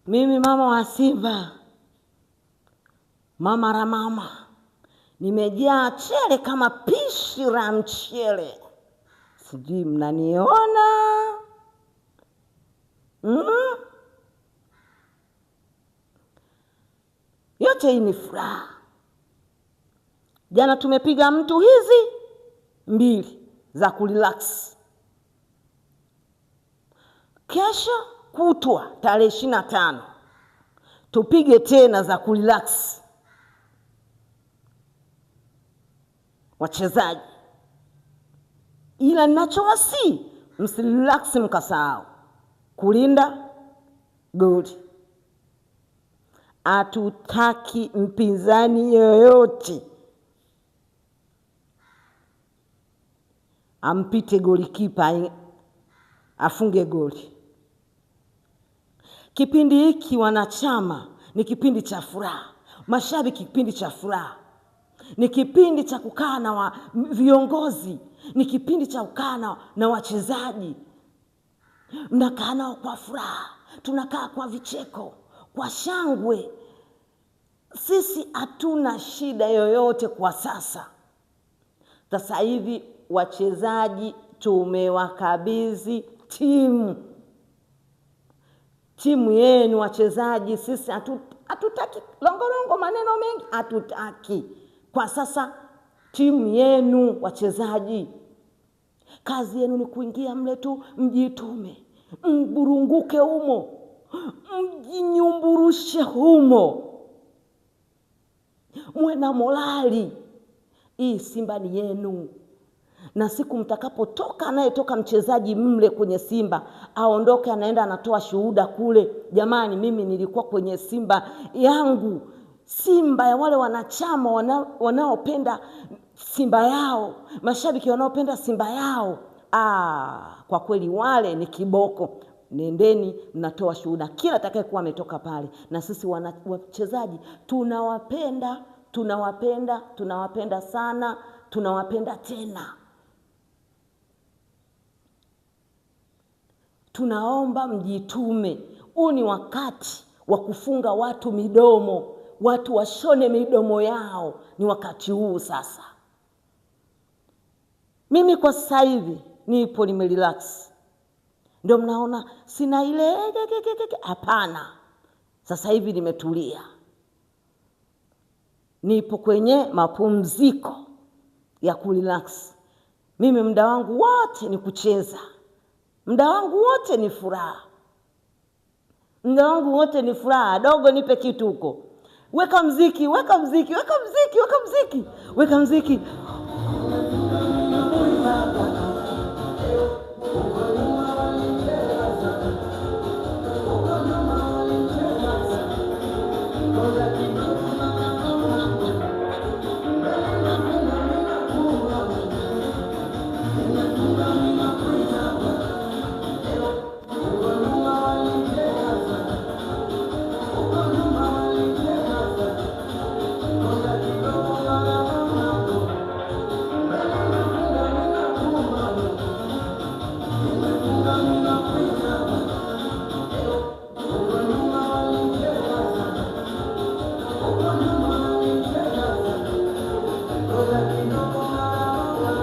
Mimi mama wa Simba, mama la mama, nimejaa chele kama pishi la mchele. Sijui mnaniona? Yote hii ni furaha. Jana tumepiga mtu hizi 2 za kurelax. Kesho kutwa tarehe 25 tupige tena za kurelax wachezaji. Ila ninachowasi, msirelax mkasahau kulinda goli. Hatutaki mpinzani yoyote ampite golikipa afunge goli. Kipindi hiki wanachama ni kipindi cha furaha, mashabiki kipindi cha furaha, ni kipindi cha kukaa na viongozi, ni kipindi cha kukaa na wachezaji. Mnakaa nao kwa furaha, tunakaa kwa vicheko, kwa shangwe. Sisi hatuna shida yoyote kwa sasa. Sasa hivi wachezaji tumewakabidhi timu yenu wachezaji. Sisi hatutaki longolongo, maneno mengi hatutaki. Kwa sasa timu yenu wachezaji, kazi yenu ni kuingia mle tu, mjitume, mburunguke humo, mjinyumburushe humo, muwe na morali. Hii Simba ni yenu. Na siku mtakapotoka, anayetoka mchezaji mle kwenye Simba aondoke, anaenda anatoa shuhuda kule, jamani, mimi nilikuwa kwenye Simba yangu, Simba ya wale wanachama wanaopenda Simba yao, mashabiki wanaopenda Simba yao. Kwa kweli wale ni kiboko. Nendeni mnatoa shuhuda kila atakayekuwa ametoka pale. Na sisi wachezaji tunawapenda sana, tunawapenda tena. Tunaomba mjitume. Huu ni wakati wa kufunga watu midomo, watu washone midomo yao. Ni wakati huu sasa. Mimi kwa sasa hivi nipo nimerelax. Ndio mnaona sina ile hapana. Sasa hivi nimetulia. Nipo kwenye mapumziko ya kurelax. Mimi muda wangu wote ni kucheza. Muda wangu wote ni furaha. Muda wangu wote ni furaha. Dogo nipe kitu huko. Weka mziki.